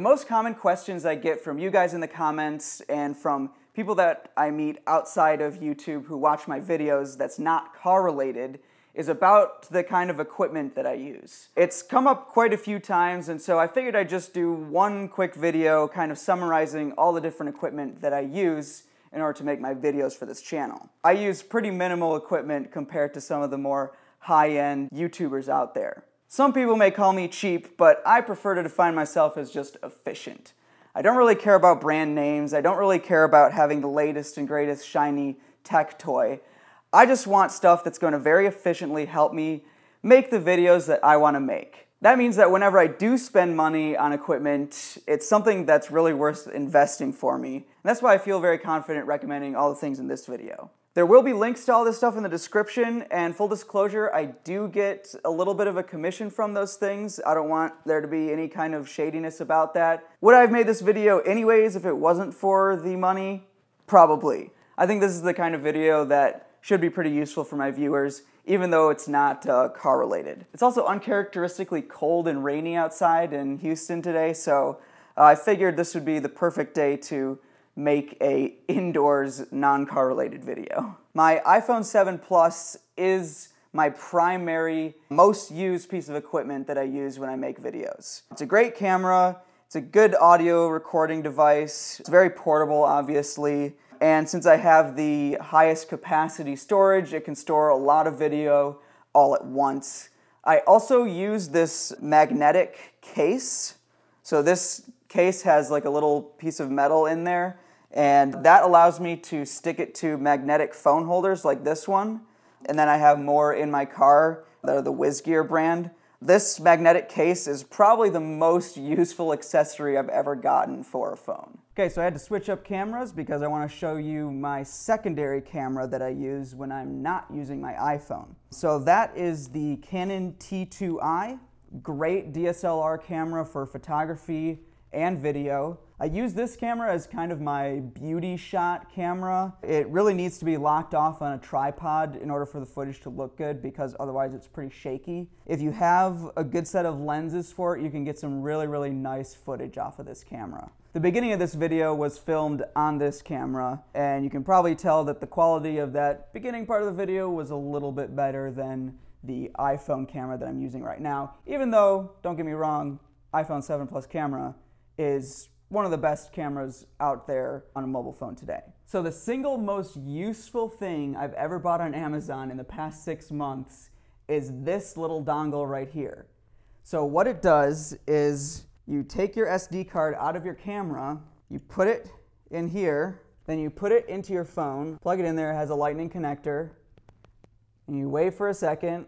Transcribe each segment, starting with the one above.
most common questions I get from you guys in the comments and from people that I meet outside of YouTube who watch my videos that's not car related is about the kind of equipment that I use. It's come up quite a few times, and so I figured I'd just do one quick video kind of summarizing all the different equipment that I use in order to make my videos for this channel. I use pretty minimal equipment compared to some of the more high-end YouTubers out there. Some people may call me cheap, but I prefer to define myself as just efficient. I don't really care about brand names. I don't really care about having the latest and greatest shiny tech toy. I just want stuff that's going to very efficiently help me make the videos that I want to make. That means that whenever I do spend money on equipment, it's something that's really worth investing for me. And that's why I feel very confident recommending all the things in this video. There will be links to all this stuff in the description, and full disclosure, I do get a little bit of a commission from those things. I don't want there to be any kind of shadiness about that. Would I have made this video anyways if it wasn't for the money? Probably. I think this is the kind of video that should be pretty useful for my viewers, even though it's not car related. It's also uncharacteristically cold and rainy outside in Houston today, so I figured this would be the perfect day to make a indoors non-car related video. My iPhone 7 Plus is my primary, most used piece of equipment that I use when I make videos. It's a great camera, it's a good audio recording device, it's very portable obviously, and since I have the highest capacity storage, it can store a lot of video all at once. I also use this magnetic case. So this case has like a little piece of metal in there, and that allows me to stick it to magnetic phone holders like this one. And then I have more in my car that are the WizGear brand. This magnetic case is probably the most useful accessory I've ever gotten for a phone. Okay, so I had to switch up cameras because I want to show you my secondary camera that I use when I'm not using my iPhone. So that is the Canon T2i, great DSLR camera for photography and video. I use this camera as kind of my beauty shot camera. It really needs to be locked off on a tripod in order for the footage to look good because otherwise it's pretty shaky. If you have a good set of lenses for it, you can get some really, really nice footage off of this camera. The beginning of this video was filmed on this camera, and you can probably tell that the quality of that beginning part of the video was a little bit better than the iPhone camera that I'm using right now, even though, don't get me wrong, iPhone 7 Plus camera is one of the best cameras out there on a mobile phone today. So the single most useful thing I've ever bought on Amazon in the past 6 months is this little dongle right here. So what it does is you take your SD card out of your camera, you put it in here, then you put it into your phone, plug it in there, it has a lightning connector, and you wait for a second,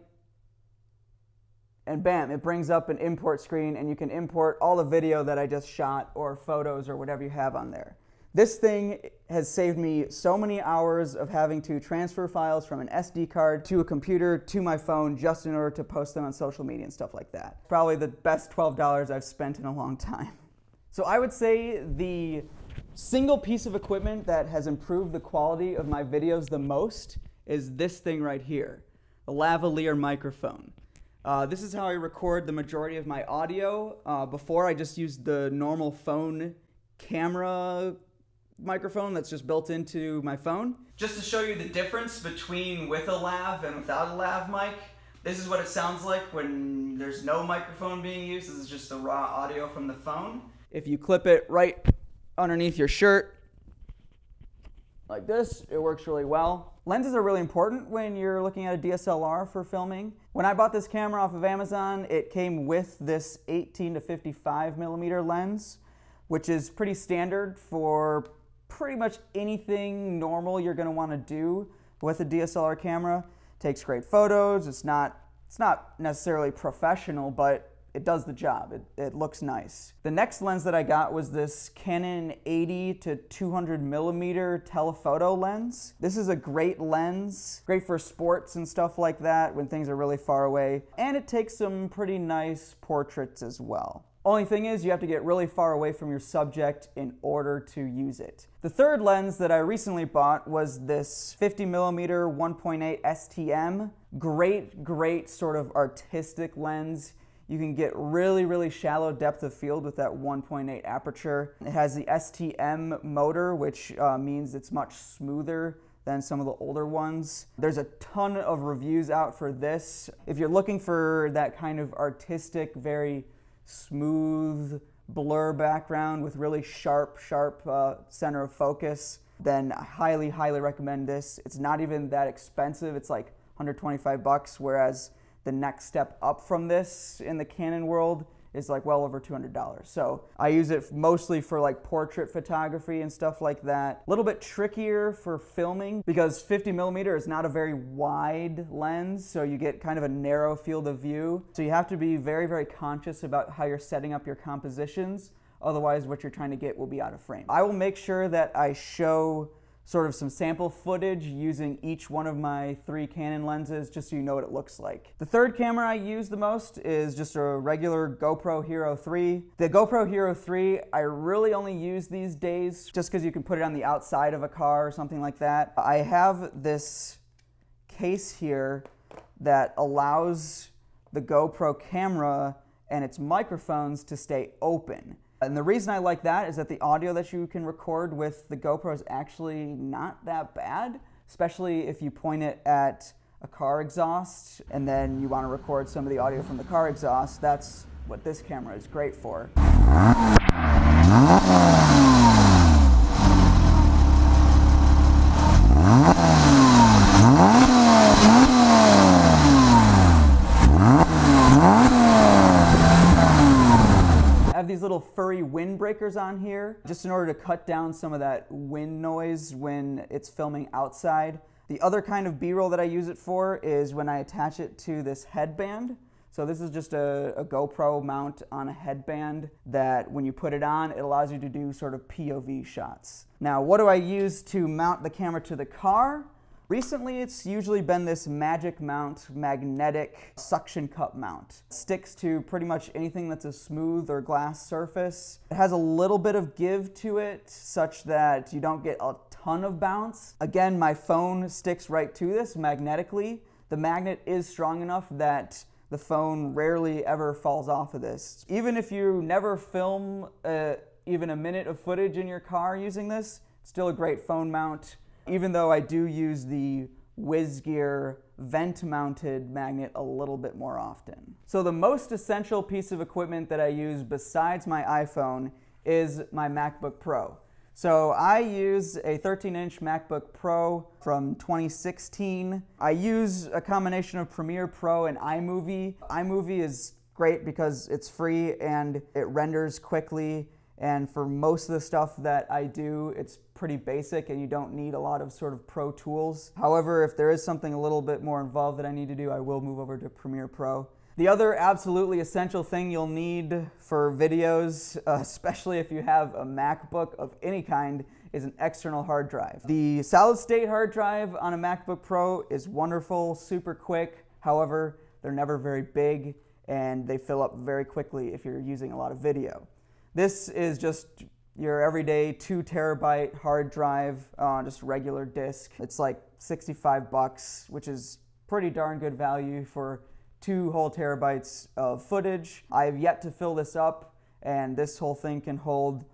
and bam, it brings up an import screen and you can import all the video that I just shot or photos or whatever you have on there. This thing has saved me so many hours of having to transfer files from an SD card to a computer to my phone just in order to post them on social media and stuff like that. Probably the best $12 I've spent in a long time. So I would say the single piece of equipment that has improved the quality of my videos the most is this thing right here, the lavalier microphone. This is how I record the majority of my audio. Before I just used the normal phone camera microphone that's just built into my phone. Just to show you the difference between with a lav and without a lav mic, this is what it sounds like when there's no microphone being used. This is just the raw audio from the phone. If you clip it right underneath your shirt, like this, it works really well. Lenses are really important when you're looking at a DSLR for filming. When I bought this camera off of Amazon, it came with this 18 to 55 millimeter lens, which is pretty standard for pretty much anything normal you're gonna wanna do with a DSLR camera. It takes great photos, it's not necessarily professional, but it does the job. It looks nice. The next lens that I got was this Canon 80 to 200 millimeter telephoto lens. This is a great lens, great for sports and stuff like that when things are really far away. And it takes some pretty nice portraits as well. Only thing is you have to get really far away from your subject in order to use it. The third lens that I recently bought was this 50 millimeter 1.8 STM. Great sort of artistic lens. You can get really, really shallow depth of field with that 1.8 aperture. It has the STM motor, which means it's much smoother than some of the older ones. There's a ton of reviews out for this. If you're looking for that kind of artistic, very smooth blur background with really sharp center of focus, then I highly, highly recommend this. It's not even that expensive. It's like 125 bucks, whereas the next step up from this in the Canon world is like well over $200. So I use it mostly for like portrait photography and stuff like that. A little bit trickier for filming because 50mm is not a very wide lens, so you get kind of a narrow field of view. So you have to be very, very conscious about how you're setting up your compositions. Otherwise, what you're trying to get will be out of frame. I will make sure that I show sort of some sample footage using each one of my 3 Canon lenses just so you know what it looks like. The third camera I use the most is just a regular GoPro Hero 3. The GoPro Hero 3 I really only use these days just because you can put it on the outside of a car or something like that. I have this case here that allows the GoPro camera and its microphones to stay open. And the reason I like that is that the audio that you can record with the GoPro is actually not that bad, especially if you point it at a car exhaust and then you want to record some of the audio from the car exhaust. That's what this camera is great for. I have these little furry windbreakers on here just in order to cut down some of that wind noise when it's filming outside. The other kind of B-roll that I use it for is when I attach it to this headband. So this is just a GoPro mount on a headband that when you put it on, it allows you to do sort of POV shots. Now, what do I use to mount the camera to the car? Recently, it's usually been this Magic Mount magnetic suction cup mount. It sticks to pretty much anything that's a smooth or glass surface. It has a little bit of give to it such that you don't get a ton of bounce. Again, my phone sticks right to this magnetically. The magnet is strong enough that the phone rarely ever falls off of this. Even if you never film even a minute of footage in your car using this, it's still a great phone mount. Even though I do use the WizGear vent-mounted magnet a little bit more often. So the most essential piece of equipment that I use besides my iPhone is my MacBook Pro. So I use a 13-inch MacBook Pro from 2016. I use a combination of Premiere Pro and iMovie. iMovie is great because it's free and it renders quickly. And for most of the stuff that I do, it's pretty basic and you don't need a lot of sort of pro tools. However, if there is something a little bit more involved that I need to do, I will move over to Premiere Pro. The other absolutely essential thing you'll need for videos, especially if you have a MacBook of any kind, is an external hard drive. The solid state hard drive on a MacBook Pro is wonderful, super quick. However, they're never very big and they fill up very quickly if you're using a lot of video. This is just your everyday 2 terabyte hard drive on just regular disk. It's like 65 bucks, which is pretty darn good value for 2 whole terabytes of footage. I have yet to fill this up, and this whole thing can hold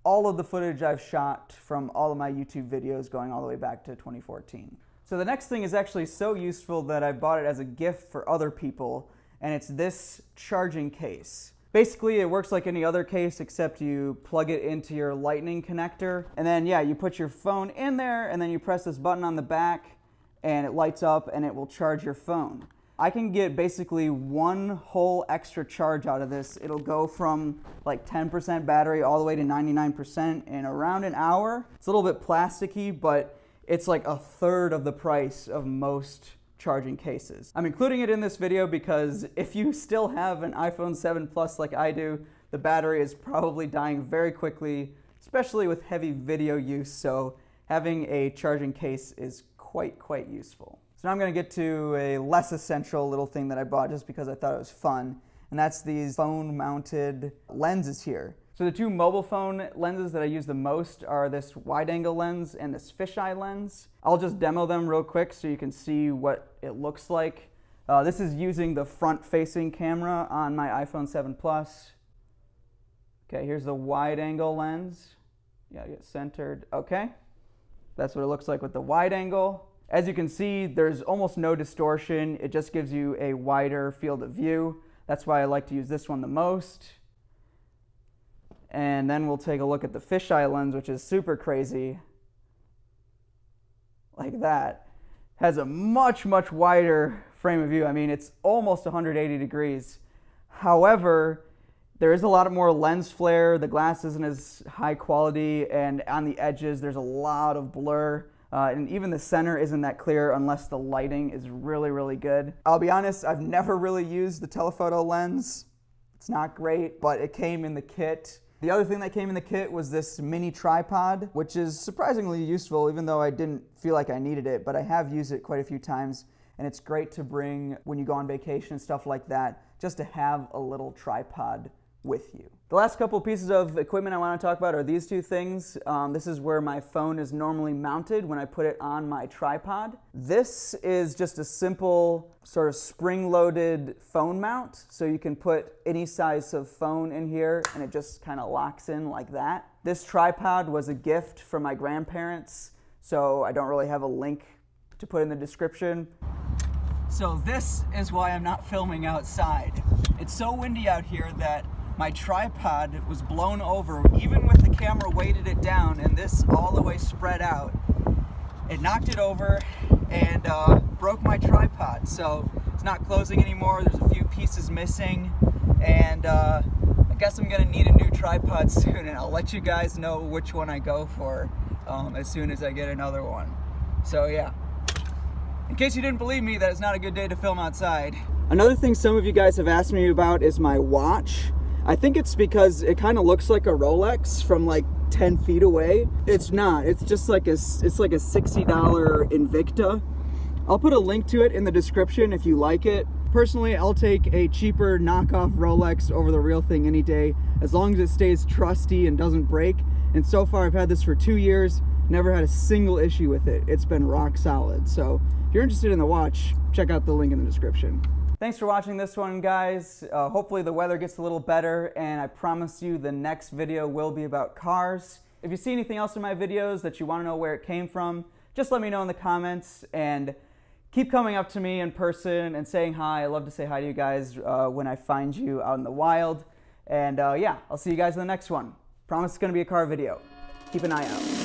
all of the footage I've shot from all of my YouTube videos going all the way back to 2014. So the next thing is actually so useful that I bought it as a gift for other people, and it's this charging case. Basically, it works like any other case except you plug it into your lightning connector, and then yeah, you put your phone in there and then you press this button on the back and it lights up and it will charge your phone. I can get basically 1 whole extra charge out of this. It'll go from like 10% battery all the way to 99% in around an hour. It's a little bit plasticky, but it's like 1/3 of the price of most charging cases. I'm including it in this video because if you still have an iPhone 7 Plus like I do, the battery is probably dying very quickly, especially with heavy video use, so having a charging case is quite useful. So now I'm going to get to a less essential little thing that I bought just because I thought it was fun, and that's these phone-mounted lenses here. So the 2 mobile phone lenses that I use the most are this wide-angle lens and this fisheye lens. I'll just demo them real quick so you can see what it looks like. This is using the front-facing camera on my iPhone 7 Plus. Okay, here's the wide-angle lens. Yeah, get centered. Okay, that's what it looks like with the wide angle. As you can see, there's almost no distortion. It just gives you a wider field of view. That's why I like to use this one the most. And then we'll take a look at the fisheye lens, which is super crazy. Like that. Has a much, much wider frame of view. I mean, it's almost 180 degrees. However, there is a lot more lens flare. The glass isn't as high quality, and on the edges there's a lot of blur. And even the center isn't that clear unless the lighting is really, really good. I'll be honest, I've never really used the telephoto lens. It's not great, but it came in the kit. The other thing that came in the kit was this mini tripod, which is surprisingly useful, even though I didn't feel like I needed it, but I have used it quite a few times, and it's great to bring when you go on vacation and stuff like that, just to have a little tripod with you. The last couple pieces of equipment I want to talk about are these two things. This is where my phone is normally mounted when I put it on my tripod. This is just a simple sort of spring-loaded phone mount, so you can put any size of phone in here and it just kind of locks in like that. This tripod was a gift from my grandparents, so I don't really have a link to put in the description. So this is why I'm not filming outside. It's so windy out here that my tripod was blown over, even with the camera weighted it down and this all the way spread out. It knocked it over and broke my tripod. So it's not closing anymore. There's a few pieces missing, and I guess I'm gonna need a new tripod soon, and I'll let you guys know which one I go for as soon as I get another one. So yeah, in case you didn't believe me that it's not a good day to film outside. Another thing some of you guys have asked me about is my watch. I think it's because it kind of looks like a Rolex from like 10 feet away. It's not. It's just like it's like a $60 Invicta. I'll put a link to it in the description if you like it. Personally, I'll take a cheaper knockoff Rolex over the real thing any day, as long as it stays trusty and doesn't break. And so far, I've had this for 2 years, never had a single issue with it. It's been rock solid. So if you're interested in the watch, check out the link in the description. Thanks for watching this one, guys. Hopefully the weather gets a little better, and I promise you the next video will be about cars. If you see anything else in my videos that you want to know where it came from, just let me know in the comments, and keep coming up to me in person and saying hi. I love to say hi to you guys when I find you out in the wild. And yeah, I'll see you guys in the next one. Promise it's going to be a car video. Keep an eye out.